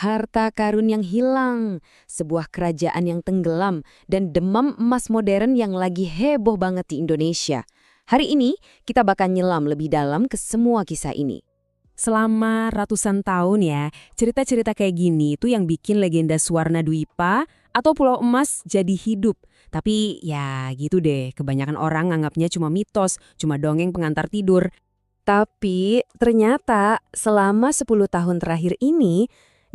Harta karun yang hilang, sebuah kerajaan yang tenggelam, dan demam emas modern yang lagi heboh banget di Indonesia. Hari ini, kita bakal nyelam lebih dalam ke semua kisah ini. Selama ratusan tahun ya, cerita-cerita kayak gini itu yang bikin legenda Suwarna Dwipa atau Pulau Emas jadi hidup. Tapi ya gitu deh, kebanyakan orang nganggapnya cuma mitos, cuma dongeng pengantar tidur. Tapi ternyata selama 10 tahun terakhir ini,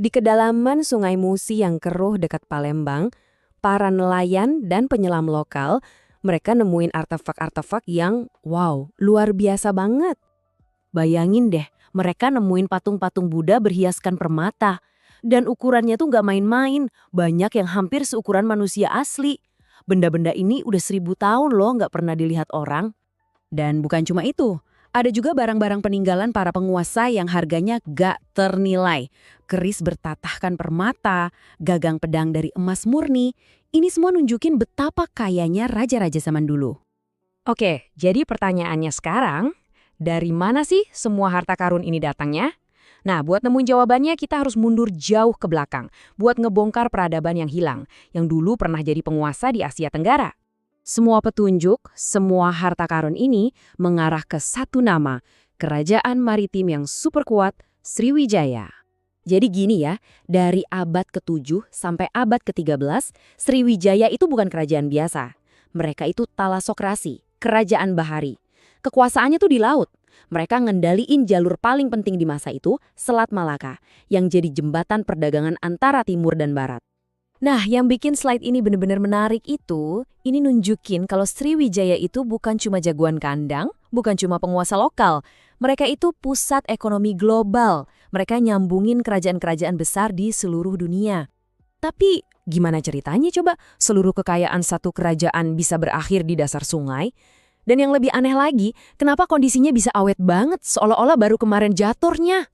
di kedalaman Sungai Musi yang keruh dekat Palembang, para nelayan dan penyelam lokal, mereka nemuin artefak-artefak yang, wow, luar biasa banget. Bayangin deh, mereka nemuin patung-patung Buddha berhiaskan permata. Dan ukurannya tuh nggak main-main, banyak yang hampir seukuran manusia asli. Benda-benda ini udah 1000 tahun loh nggak pernah dilihat orang. Dan bukan cuma itu, ada juga barang-barang peninggalan para penguasa yang harganya gak ternilai. Keris bertatahkan permata, gagang pedang dari emas murni. Ini semua nunjukin betapa kayanya raja-raja zaman dulu. Oke, jadi pertanyaannya sekarang, dari mana sih semua harta karun ini datangnya? Nah, buat nemuin jawabannya kita harus mundur jauh ke belakang, buat ngebongkar peradaban yang hilang, yang dulu pernah jadi penguasa di Asia Tenggara. Semua petunjuk, semua harta karun ini mengarah ke satu nama, kerajaan maritim yang super kuat, Sriwijaya. Jadi gini ya, dari abad ke-7 sampai abad ke-13, Sriwijaya itu bukan kerajaan biasa. Mereka itu talasokrasi, kerajaan bahari. Kekuasaannya tuh di laut. Mereka ngendaliin jalur paling penting di masa itu, Selat Malaka, yang jadi jembatan perdagangan antara timur dan barat. Nah, yang bikin slide ini benar-benar menarik itu, ini nunjukin kalau Sriwijaya itu bukan cuma jagoan kandang, bukan cuma penguasa lokal. Mereka itu pusat ekonomi global. Mereka nyambungin kerajaan-kerajaan besar di seluruh dunia. Tapi, gimana ceritanya coba seluruh kekayaan satu kerajaan bisa berakhir di dasar sungai? Dan yang lebih aneh lagi, kenapa kondisinya bisa awet banget seolah-olah baru kemarin jatuhnya?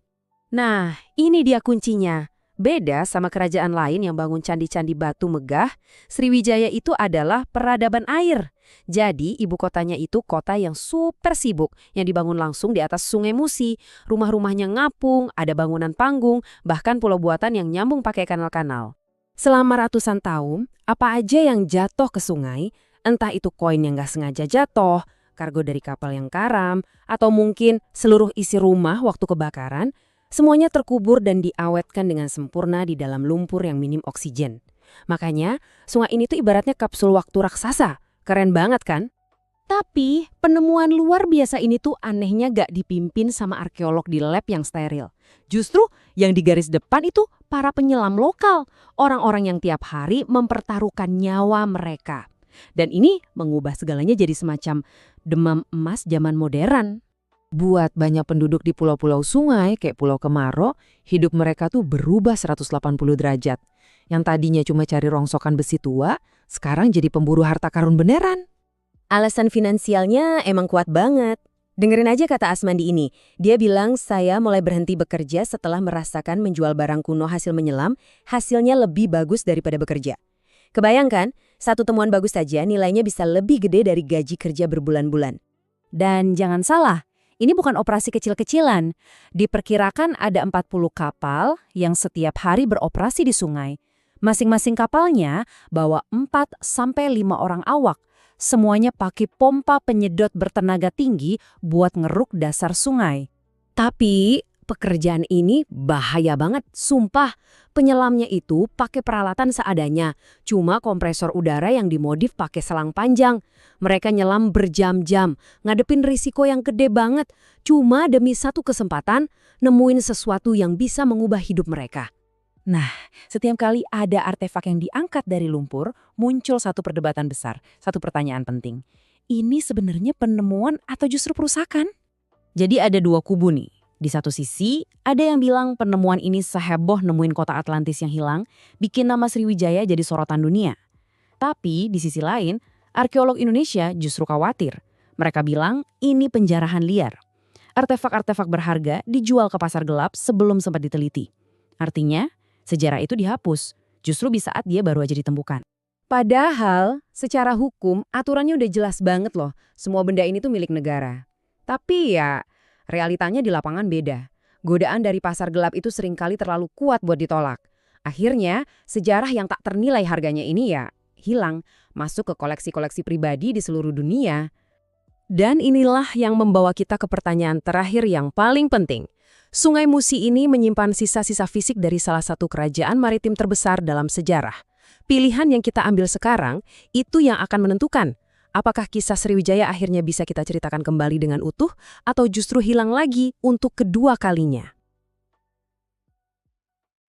Nah, ini dia kuncinya. Beda sama kerajaan lain yang bangun candi-candi batu megah, Sriwijaya itu adalah peradaban air. Jadi, ibu kotanya itu kota yang super sibuk, yang dibangun langsung di atas Sungai Musi. Rumah-rumahnya ngapung, ada bangunan panggung, bahkan pulau buatan yang nyambung pakai kanal-kanal. Selama ratusan tahun, apa aja yang jatuh ke sungai, entah itu koin yang nggak sengaja jatuh, kargo dari kapal yang karam, atau mungkin seluruh isi rumah waktu kebakaran, semuanya terkubur dan diawetkan dengan sempurna di dalam lumpur yang minim oksigen. Makanya, sungai ini tuh ibaratnya kapsul waktu raksasa. Keren banget kan? Tapi, penemuan luar biasa ini tuh anehnya gak dipimpin sama arkeolog di lab yang steril. Justru yang di garis depan itu para penyelam lokal, orang-orang yang tiap hari mempertaruhkan nyawa mereka. Dan ini mengubah segalanya jadi semacam demam emas zaman modern. Buat banyak penduduk di pulau-pulau sungai kayak Pulau Kemaro, hidup mereka tuh berubah 180 derajat. Yang tadinya cuma cari rongsokan besi tua, sekarang jadi pemburu harta karun beneran. Alasan finansialnya emang kuat banget. Dengerin aja kata Asmandi ini. Dia bilang saya mulai berhenti bekerja setelah merasakan menjual barang kuno hasil menyelam, hasilnya lebih bagus daripada bekerja. Kebayangkan, satu temuan bagus saja nilainya bisa lebih gede dari gaji kerja berbulan-bulan. Dan jangan salah, ini bukan operasi kecil-kecilan. Diperkirakan ada 40 kapal yang setiap hari beroperasi di sungai. Masing-masing kapalnya bawa 4-5 orang awak. Semuanya pakai pompa penyedot bertenaga tinggi buat ngeruk dasar sungai. Tapi pekerjaan ini bahaya banget, sumpah. Penyelamnya itu pakai peralatan seadanya, cuma kompresor udara yang dimodif pakai selang panjang. Mereka nyelam berjam-jam, ngadepin risiko yang gede banget, cuma demi satu kesempatan nemuin sesuatu yang bisa mengubah hidup mereka. Nah, setiap kali ada artefak yang diangkat dari lumpur, muncul satu perdebatan besar, satu pertanyaan penting. Ini sebenarnya penemuan atau justru perusakan? Jadi ada dua kubu nih. Di satu sisi, ada yang bilang penemuan ini seheboh nemuin kota Atlantis yang hilang, bikin nama Sriwijaya jadi sorotan dunia. Tapi di sisi lain, arkeolog Indonesia justru khawatir. Mereka bilang ini penjarahan liar. Artefak-artefak berharga dijual ke pasar gelap sebelum sempat diteliti. Artinya, sejarah itu dihapus, justru di saat dia baru aja ditemukan. Padahal, secara hukum, aturannya udah jelas banget loh. Semua benda ini tuh milik negara. Tapi ya, realitanya di lapangan beda. Godaan dari pasar gelap itu seringkali terlalu kuat buat ditolak. Akhirnya, sejarah yang tak ternilai harganya ini ya hilang, masuk ke koleksi-koleksi pribadi di seluruh dunia. Dan inilah yang membawa kita ke pertanyaan terakhir yang paling penting. Sungai Musi ini menyimpan sisa-sisa fisik dari salah satu kerajaan maritim terbesar dalam sejarah. Pilihan yang kita ambil sekarang, itu yang akan menentukan apakah kisah Sriwijaya akhirnya bisa kita ceritakan kembali dengan utuh atau justru hilang lagi untuk kedua kalinya.